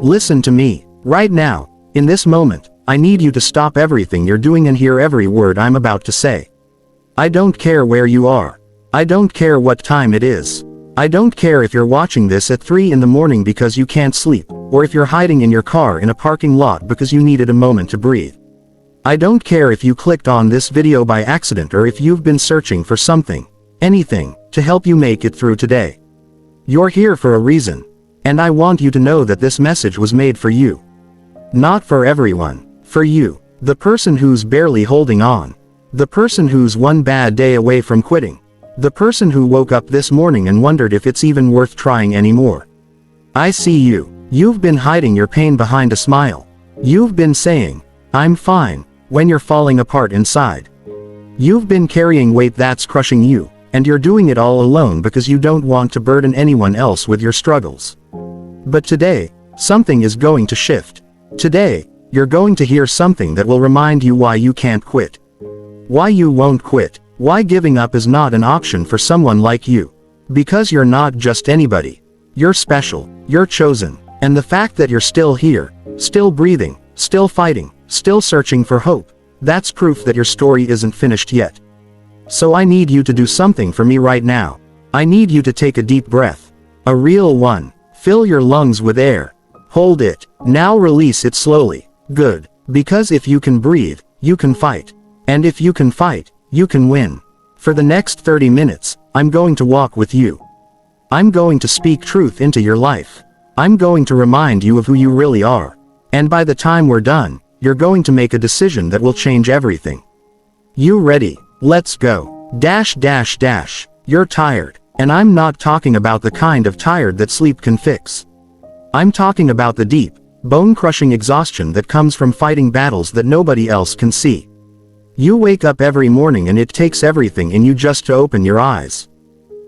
Listen to me. Right now, in this moment, I need you to stop everything you're doing and hear every word I'm about to say. I don't care where you are. I don't care what time it is. I don't care if you're watching this at 3 in the morning because you can't sleep, or if you're hiding in your car in a parking lot because you needed a moment to breathe. I don't care if you clicked on this video by accident or if you've been searching for something, anything, to help you make it through today. You're here for a reason. And I want you to know that this message was made for you. Not for everyone. For you. The person who's barely holding on. The person who's one bad day away from quitting. The person who woke up this morning and wondered if it's even worth trying anymore. I see you. You've been hiding your pain behind a smile. You've been saying, "I'm fine," when you're falling apart inside. You've been carrying weight that's crushing you, and you're doing it all alone because you don't want to burden anyone else with your struggles. But today, something is going to shift. Today, you're going to hear something that will remind you why you can't quit. Why you won't quit. Why giving up is not an option for someone like you. Because you're not just anybody. You're special, you're chosen, and the fact that you're still here, still breathing, still fighting, still searching for hope, that's proof that your story isn't finished yet. So I need you to do something for me right now. I need you to take a deep breath. A real one. Fill your lungs with air. Hold it. Now release it slowly. Good. Because if you can breathe, you can fight. And if you can fight, you can win. For the next 30 minutes, I'm going to walk with you. I'm going to speak truth into your life. I'm going to remind you of who you really are. And by the time we're done, you're going to make a decision that will change everything. You ready? Let's go. You're tired. And I'm not talking about the kind of tired that sleep can fix. I'm talking about the deep, bone-crushing exhaustion that comes from fighting battles that nobody else can see. You wake up every morning and it takes everything in you just to open your eyes.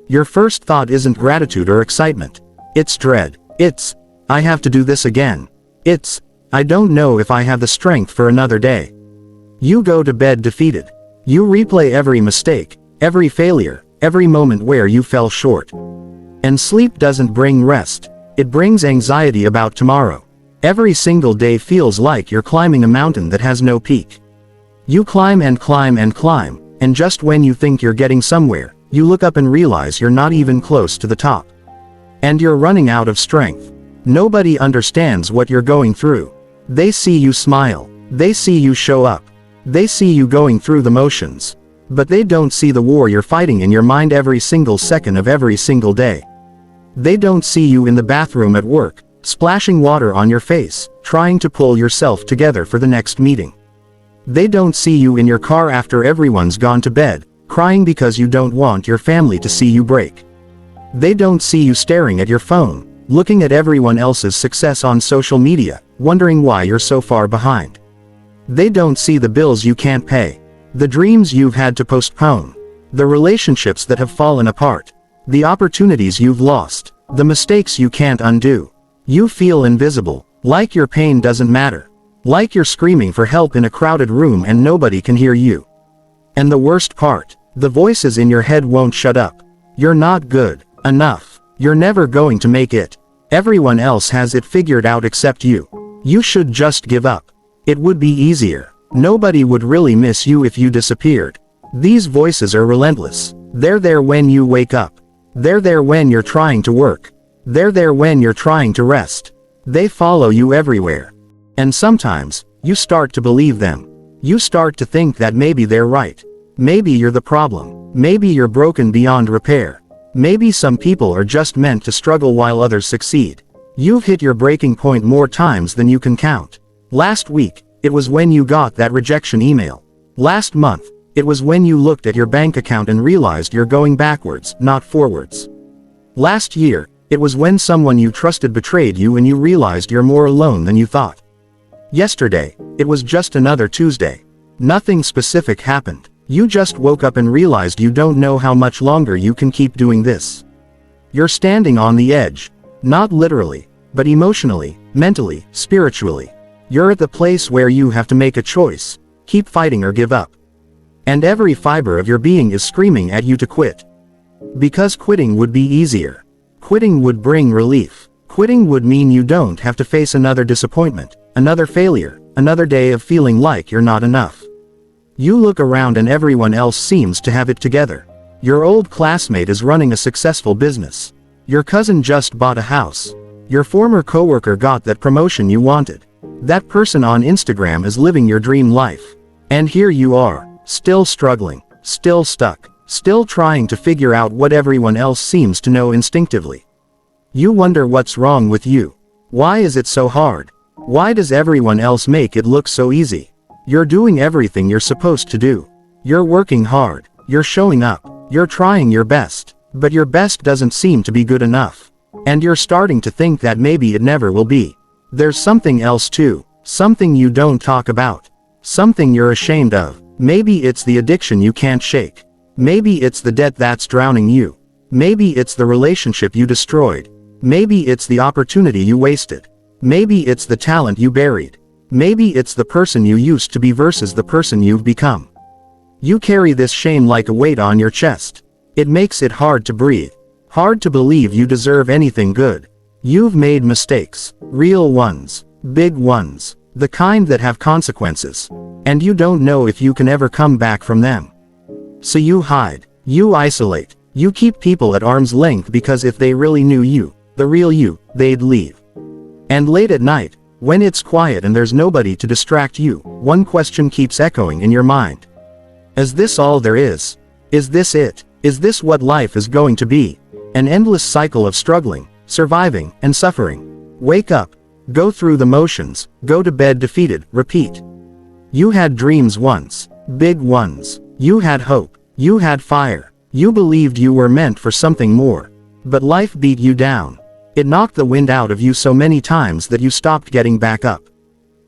Your first thought isn't gratitude or excitement. It's dread. It's, "I have to do this again." It's, "I don't know if I have the strength for another day." You go to bed defeated. You replay every mistake, every failure, every moment where you fell short. And sleep doesn't bring rest. It brings anxiety about tomorrow. Every single day feels like you're climbing a mountain that has no peak. You climb and climb and climb, and just when you think you're getting somewhere, you look up and realize you're not even close to the top. And you're running out of strength. Nobody understands what you're going through. They see you smile. They see you show up. They see you going through the motions. But they don't see the war you're fighting in your mind every single second of every single day. They don't see you in the bathroom at work, splashing water on your face, trying to pull yourself together for the next meeting. They don't see you in your car after everyone's gone to bed, crying because you don't want your family to see you break. They don't see you staring at your phone, looking at everyone else's success on social media, wondering why you're so far behind. They don't see the bills you can't pay. The dreams you've had to postpone. The relationships that have fallen apart. The opportunities you've lost. The mistakes you can't undo. You feel invisible, like your pain doesn't matter. Like you're screaming for help in a crowded room and nobody can hear you. And the worst part, the voices in your head won't shut up. You're not good enough. You're never going to make it. Everyone else has it figured out except you. You should just give up. It would be easier. Nobody would really miss you if you disappeared. These voices are relentless. They're there when you wake up. They're there when you're trying to work. They're there when you're trying to rest. They follow you everywhere. And sometimes, you start to believe them. You start to think that maybe they're right. Maybe you're the problem. Maybe you're broken beyond repair. Maybe some people are just meant to struggle while others succeed. You've hit your breaking point more times than you can count. Last week, it was when you got that rejection email. Last month, it was when you looked at your bank account and realized you're going backwards, not forwards. Last year, it was when someone you trusted betrayed you and you realized you're more alone than you thought. Yesterday, it was just another Tuesday. Nothing specific happened. You just woke up and realized you don't know how much longer you can keep doing this. You're standing on the edge. Not literally, but emotionally, mentally, spiritually. You're at the place where you have to make a choice, keep fighting or give up. And every fiber of your being is screaming at you to quit. Because quitting would be easier. Quitting would bring relief. Quitting would mean you don't have to face another disappointment, another failure, another day of feeling like you're not enough. You look around and everyone else seems to have it together. Your old classmate is running a successful business. Your cousin just bought a house. Your former coworker got that promotion you wanted. That person on Instagram is living your dream life. And here you are, still struggling, still stuck, still trying to figure out what everyone else seems to know instinctively. You wonder what's wrong with you. Why is it so hard? Why does everyone else make it look so easy? You're doing everything you're supposed to do. You're working hard, you're showing up, you're trying your best, but your best doesn't seem to be good enough. And you're starting to think that maybe it never will be. There's something else too, something you don't talk about, something you're ashamed of. Maybe it's the addiction you can't shake. Maybe it's the debt that's drowning you. Maybe it's the relationship you destroyed. Maybe it's the opportunity you wasted. Maybe it's the talent you buried. Maybe it's the person you used to be versus the person you've become. You carry this shame like a weight on your chest. It makes it hard to breathe. Hard to believe you deserve anything good. You've made mistakes. Real ones. Big ones. The kind that have consequences. And you don't know if you can ever come back from them. So you hide. You isolate. You keep people at arm's length because if they really knew you, the real you, they'd leave. And late at night, when it's quiet and there's nobody to distract you, one question keeps echoing in your mind. Is this all there is? Is this it? Is this what life is going to be? An endless cycle of struggling, surviving, and suffering. Wake up. Go through the motions, go to bed defeated, repeat. You had dreams once. Big ones. You had hope. You had fire. You believed you were meant for something more. But life beat you down. It knocked the wind out of you so many times that you stopped getting back up.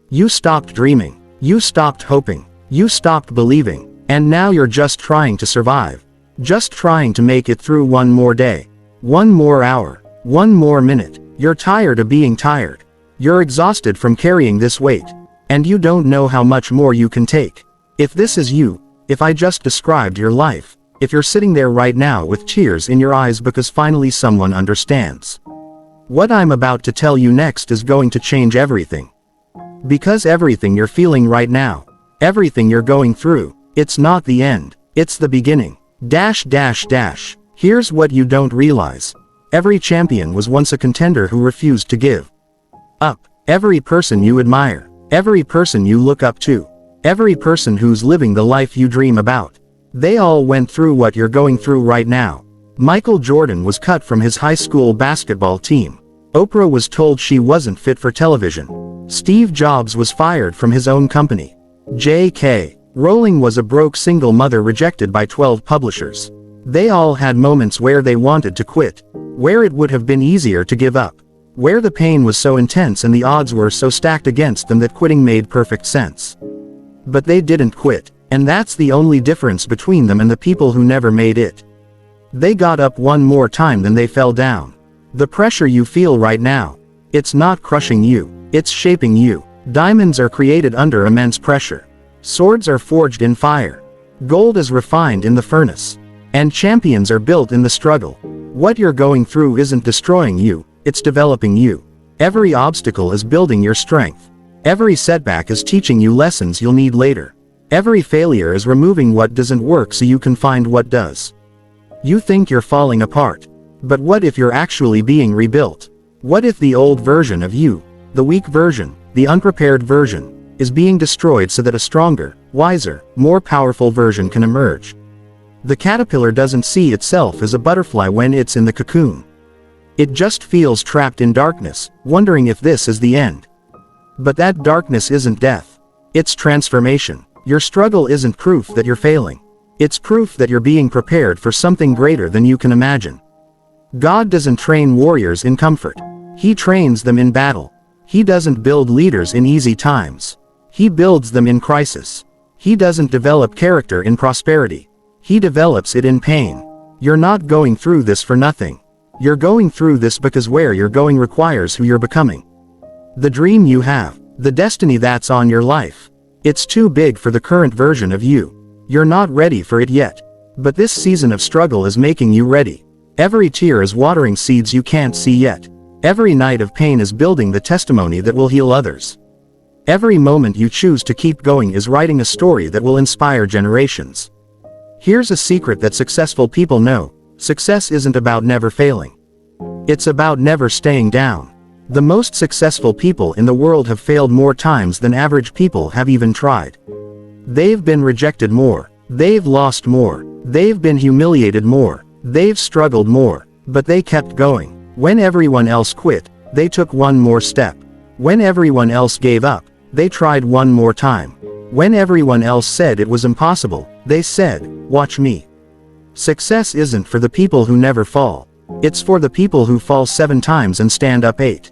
You stopped dreaming. You stopped hoping. You stopped believing. And now you're just trying to survive. Just trying to make it through one more day. One more hour. One more minute. You're tired of being tired. You're exhausted from carrying this weight. And you don't know how much more you can take. If this is you, if I just described your life, if you're sitting there right now with tears in your eyes because finally someone understands. What I'm about to tell you next is going to change everything. Because everything you're feeling right now, everything you're going through, it's not the end, it's the beginning. Here's what you don't realize. Every champion was once a contender who refused to give up. Every person you admire, every person you look up to, every person who's living the life you dream about, they all went through what you're going through right now. Michael Jordan was cut from his high school basketball team. Oprah was told she wasn't fit for television. Steve Jobs was fired from his own company. J.K. Rowling was a broke single mother rejected by 12 publishers. They all had moments where they wanted to quit, where it would have been easier to give up, where the pain was so intense and the odds were so stacked against them that quitting made perfect sense. But they didn't quit, and that's the only difference between them and the people who never made it. They got up one more time than they fell down. The pressure you feel right now, it's not crushing you, it's shaping you. Diamonds are created under immense pressure. Swords are forged in fire. Gold is refined in the furnace. And champions are built in the struggle. What you're going through isn't destroying you, it's developing you. Every obstacle is building your strength. Every setback is teaching you lessons you'll need later. Every failure is removing what doesn't work so you can find what does. You think you're falling apart. But what if you're actually being rebuilt? What if the old version of you, the weak version, the unprepared version, is being destroyed so that a stronger, wiser, more powerful version can emerge? The caterpillar doesn't see itself as a butterfly when it's in the cocoon. It just feels trapped in darkness, wondering if this is the end. But that darkness isn't death. It's transformation. Your struggle isn't proof that you're failing. It's proof that you're being prepared for something greater than you can imagine. God doesn't train warriors in comfort. He trains them in battle. He doesn't build leaders in easy times. He builds them in crisis. He doesn't develop character in prosperity. He develops it in pain. You're not going through this for nothing. You're going through this because where you're going requires who you're becoming. The dream you have, the destiny that's on your life, it's too big for the current version of you. You're not ready for it yet. But this season of struggle is making you ready. Every tear is watering seeds you can't see yet. Every night of pain is building the testimony that will heal others. Every moment you choose to keep going is writing a story that will inspire generations. Here's a secret that successful people know: success isn't about never failing. It's about never staying down. The most successful people in the world have failed more times than average people have even tried. They've been rejected more. They've lost more. They've been humiliated more. They've struggled more. But they kept going. When everyone else quit, they took one more step. When everyone else gave up, they tried one more time. When everyone else said it was impossible, they said, "Watch me." Success isn't for the people who never fall. It's for the people who fall 7 times and stand up 8.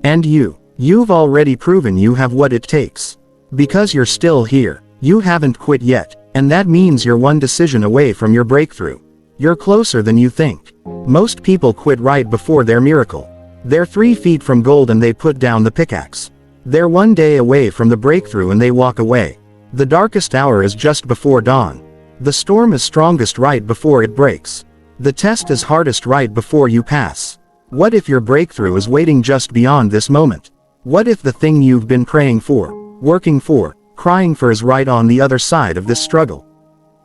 And you've already proven you have what it takes. Because you're still here, you haven't quit yet, and that means you're one decision away from your breakthrough. You're closer than you think. Most people quit right before their miracle. They're 3 feet from gold and they put down the pickaxe. They're 1 day away from the breakthrough and they walk away. The darkest hour is just before dawn. The storm is strongest right before it breaks. The test is hardest right before you pass. What if your breakthrough is waiting just beyond this moment? What if the thing you've been praying for, working for, crying for is right on the other side of this struggle?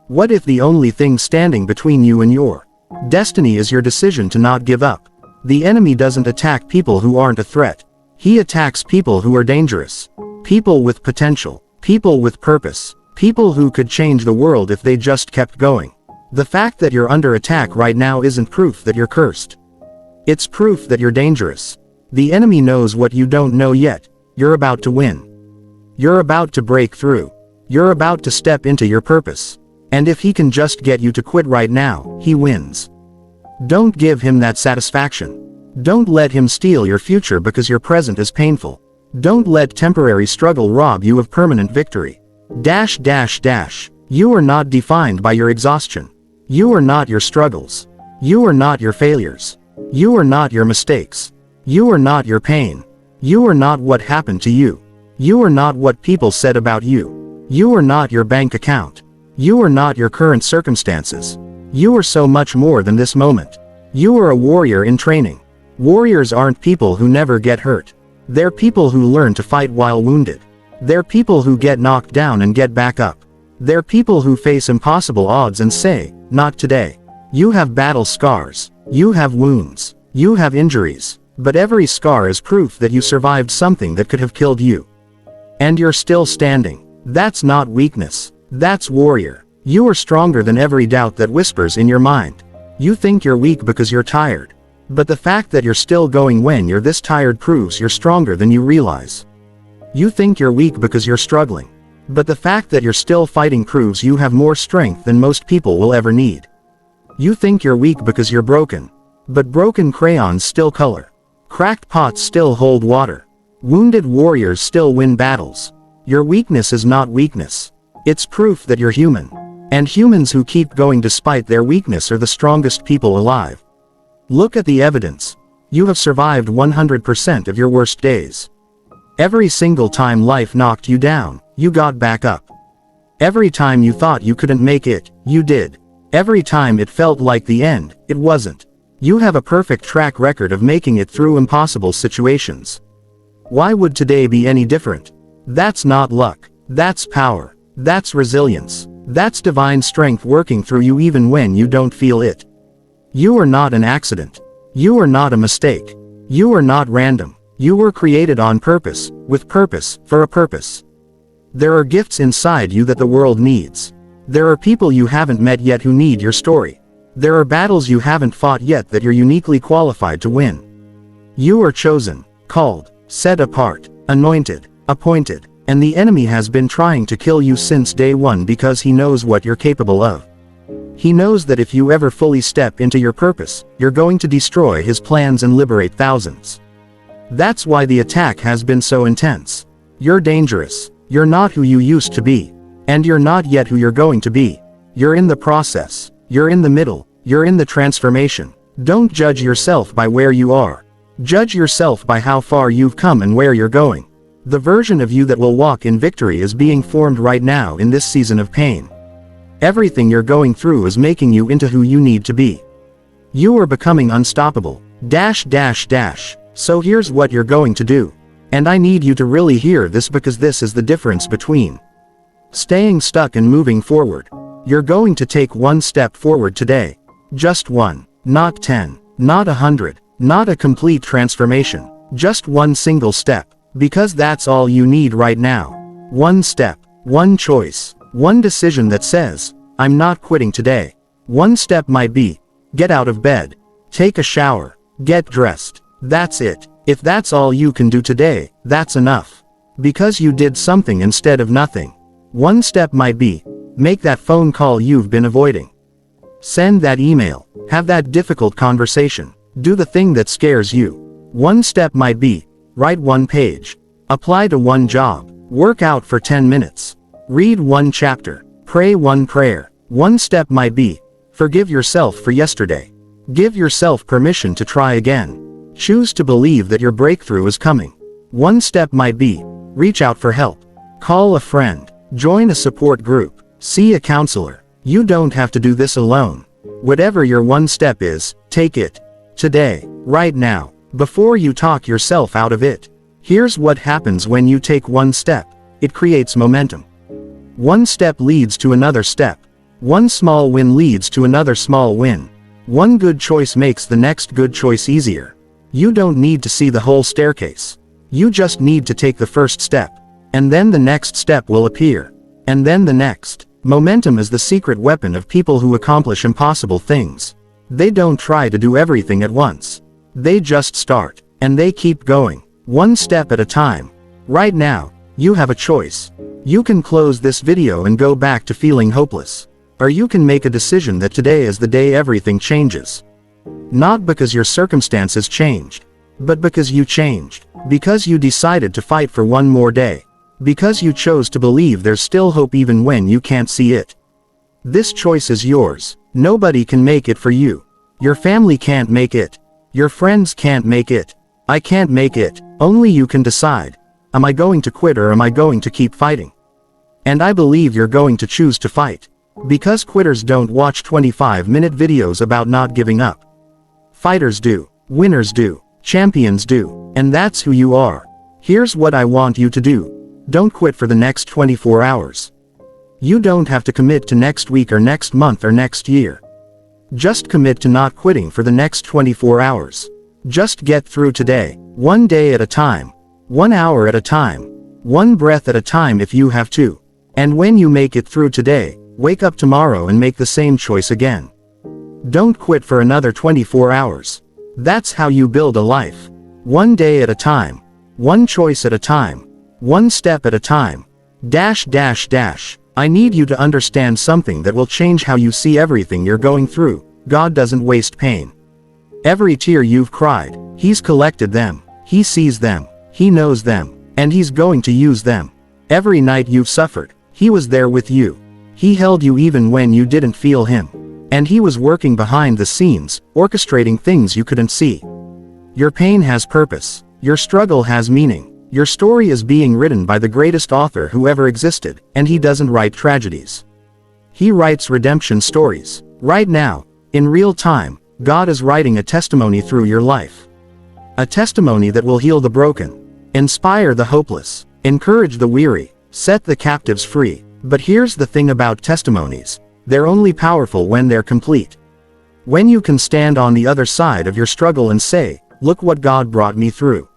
What if the only thing standing between you and your destiny is your decision to not give up? The enemy doesn't attack people who aren't a threat. He attacks people who are dangerous. People with potential. People with purpose. People who could change the world if they just kept going. The fact that you're under attack right now isn't proof that you're cursed. It's proof that you're dangerous. The enemy knows what you don't know yet. You're about to win. You're about to break through. You're about to step into your purpose. And if he can just get you to quit right now, he wins. Don't give him that satisfaction. Don't let him steal your future because your present is painful. Don't let temporary struggle rob you of permanent victory. You are not defined by your exhaustion. You are not your struggles. You are not your failures. You are not your mistakes. You are not your pain. You are not what happened to you. You are not what people said about you. You are not your bank account. You are not your current circumstances. You are so much more than this moment. You are a warrior in training. Warriors aren't people who never get hurt. They're people who learn to fight while wounded. They're people who get knocked down and get back up. They're people who face impossible odds and say, "Not today." You have battle scars. You have wounds. You have injuries. But every scar is proof that you survived something that could have killed you. And you're still standing. That's not weakness. That's warrior. You are stronger than every doubt that whispers in your mind. You think you're weak because you're tired. But the fact that you're still going when you're this tired proves you're stronger than you realize. You think you're weak because you're struggling. But the fact that you're still fighting proves you have more strength than most people will ever need. You think you're weak because you're broken. But broken crayons still color. Cracked pots still hold water. Wounded warriors still win battles. Your weakness is not weakness. It's proof that you're human. And humans who keep going despite their weakness are the strongest people alive. Look at the evidence. You have survived 100% of your worst days. Every single time life knocked you down, you got back up. Every time you thought you couldn't make it, you did. Every time it felt like the end, it wasn't. You have a perfect track record of making it through impossible situations. Why would today be any different? That's not luck. That's power. That's resilience. That's divine strength working through you even when you don't feel it. You are not an accident. You are not a mistake. You are not random. You were created on purpose, with purpose, for a purpose. There are gifts inside you that the world needs. There are people you haven't met yet who need your story. There are battles you haven't fought yet that you're uniquely qualified to win. You are chosen, called, set apart, anointed, appointed, and the enemy has been trying to kill you since day one because he knows what you're capable of. He knows that if you ever fully step into your purpose, you're going to destroy his plans and liberate thousands. That's why the attack has been so intense. You're dangerous. You're not who you used to be. And you're not yet who you're going to be. You're in the process. You're in the middle. You're in the transformation. Don't judge yourself by where you are. Judge yourself by how far you've come and where you're going. The version of you that will walk in victory is being formed right now in this season of pain. Everything you're going through is making you into who you need to be. You are becoming unstoppable. So here's what you're going to do. And I need you to really hear this, because this is the difference between staying stuck and moving forward. You're going to take one step forward today. Just one. Not 10. Not 100. Not a complete transformation. Just one single step. Because that's all you need right now. One step. One choice. One decision that says, I'm not quitting today. One step might be, get out of bed. Take a shower. Get dressed. That's it. If that's all you can do today, that's enough. Because you did something instead of nothing. One step might be, make that phone call you've been avoiding. Send that email. Have that difficult conversation. Do the thing that scares you. One step might be, write one page. Apply to one job. Work out for 10 minutes. Read one chapter. Pray one prayer. One step might be, forgive yourself for yesterday. Give yourself permission to try again. Choose to believe that your breakthrough is coming. One step might be, reach out for help. Call a friend. Join a support group. See a counselor. You don't have to do this alone. Whatever your one step is, take it. Today. Right now. Before you talk yourself out of it. Here's what happens when you take one step. It creates momentum. One step leads to another step. One small win leads to another small win. One good choice makes the next good choice easier. You don't need to see the whole staircase. You just need to take the first step. And then the next step will appear. And then the next. Momentum is the secret weapon of people who accomplish impossible things. They don't try to do everything at once. They just start. And they keep going. One step at a time. Right now, you have a choice. You can close this video and go back to feeling hopeless. Or you can make a decision that today is the day everything changes. Not because your circumstances changed, but because you changed. Because you decided to fight for one more day. Because you chose to believe there's still hope even when you can't see it. This choice is yours. Nobody can make it for you. Your family can't make it. Your friends can't make it. I can't make it. Only you can decide. Am I going to quit or am I going to keep fighting? And I believe you're going to choose to fight. Because quitters don't watch 25-minute videos about not giving up. Fighters do. Winners do. Champions do. And that's who you are. Here's what I want you to do. Don't quit for the next 24 hours. You don't have to commit to next week or next month or next year. Just commit to not quitting for the next 24 hours. Just get through today. One day at a time. 1 hour at a time. One breath at a time if you have to. And when you make it through today, wake up tomorrow and make the same choice again. Don't quit for another 24 hours. That's how you build a life. One day at a time. One choice at a time. One step at a time. I need you to understand something that will change how you see everything you're going through. God doesn't waste pain. Every tear you've cried, He's collected them. He sees them. He knows them. And He's going to use them. Every night you've suffered, He was there with you. He held you even when you didn't feel Him. And He was working behind the scenes, orchestrating things you couldn't see. Your pain has purpose. Your struggle has meaning. Your story is being written by the greatest author who ever existed, and he doesn't write tragedies. He writes redemption stories. Right now, in real time, God is writing a testimony through your life. A testimony that will heal the broken, inspire the hopeless, encourage the weary, set the captives free. But here's the thing about testimonies. They're only powerful when they're complete. When you can stand on the other side of your struggle and say, look what God brought me through.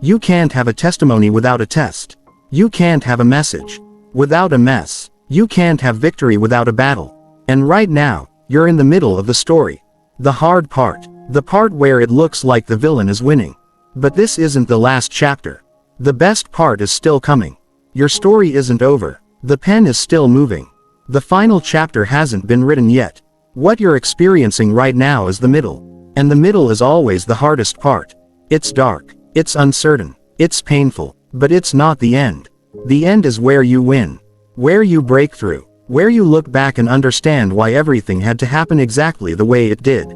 You can't have a testimony without a test. You can't have a message without a mess. You can't have victory without a battle. And right now, you're in the middle of the story. The hard part. The part where it looks like the villain is winning. But this isn't the last chapter. The best part is still coming. Your story isn't over. The pen is still moving. The final chapter hasn't been written yet. What you're experiencing right now is the middle. And the middle is always the hardest part. It's dark. It's uncertain. It's painful. But it's not the end. The end is where you win. Where you break through. Where you look back and understand why everything had to happen exactly the way it did.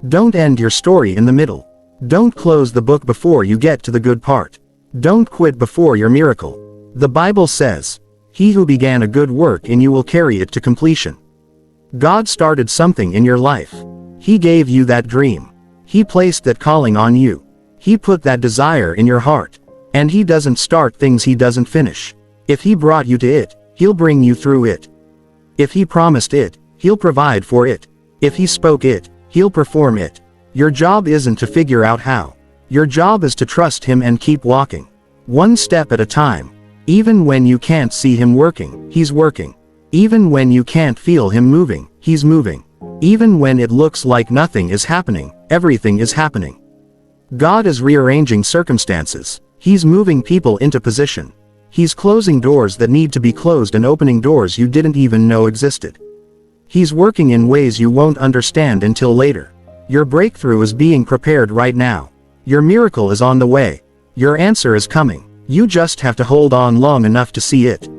Don't end your story in the middle. Don't close the book before you get to the good part. Don't quit before your miracle. The Bible says, He who began a good work in you will carry it to completion. God started something in your life. He gave you that dream. He placed that calling on you. He put that desire in your heart. And he doesn't start things he doesn't finish. If he brought you to it, he'll bring you through it. If he promised it, he'll provide for it. If he spoke it, he'll perform it. Your job isn't to figure out how. Your job is to trust him and keep walking. One step at a time. Even when you can't see him working, he's working. Even when you can't feel him moving, he's moving. Even when it looks like nothing is happening, everything is happening. God is rearranging circumstances. He's moving people into position. He's closing doors that need to be closed and opening doors you didn't even know existed. He's working in ways you won't understand until later. Your breakthrough is being prepared right now. Your miracle is on the way. Your answer is coming. You just have to hold on long enough to see it.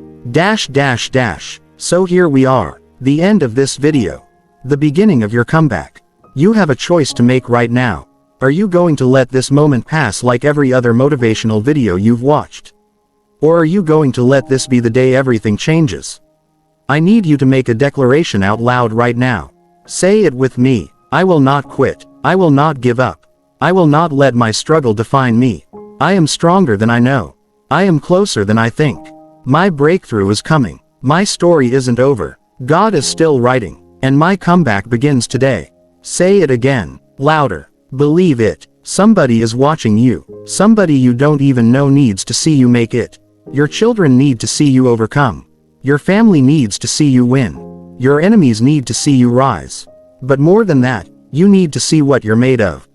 So here we are. The end of this video. The beginning of your comeback. You have a choice to make right now. Are you going to let this moment pass like every other motivational video you've watched? Or are you going to let this be the day everything changes? I need you to make a declaration out loud right now. Say it with me. I will not quit. I will not give up. I will not let my struggle define me. I am stronger than I know. I am closer than I think. My breakthrough is coming. My story isn't over. God is still writing. And my comeback begins today. Say it again. Louder. Believe it. Somebody is watching you. Somebody you don't even know needs to see you make it. Your children need to see you overcome. Your family needs to see you win. Your enemies need to see you rise. But more than that, you need to see what you're made of.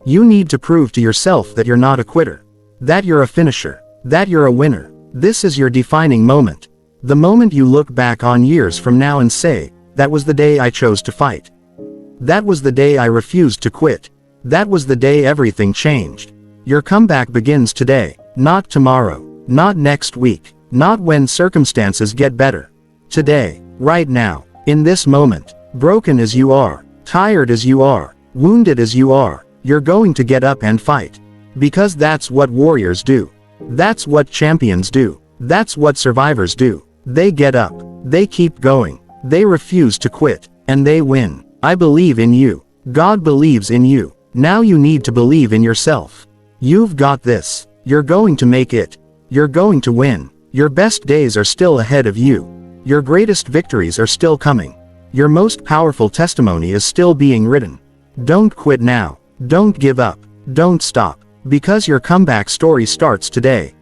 You need to prove to yourself that you're not a quitter. That you're a finisher. That you're a winner. This is your defining moment. The moment you look back on years from now and say, that was the day I chose to fight. That was the day I refused to quit. That was the day everything changed. Your comeback begins today, not tomorrow, not next week, not when circumstances get better. Today, right now, in this moment, broken as you are, tired as you are, wounded as you are, you're going to get up and fight. Because that's what warriors do. That's what champions do. That's what survivors do. They get up. They keep going. They refuse to quit. And they win. I believe in you. God believes in you. Now you need to believe in yourself. You've got this. You're going to make it. You're going to win. Your best days are still ahead of you. Your greatest victories are still coming. Your most powerful testimony is still being written. Don't quit now. Don't give up. Don't stop. Because your comeback story starts today.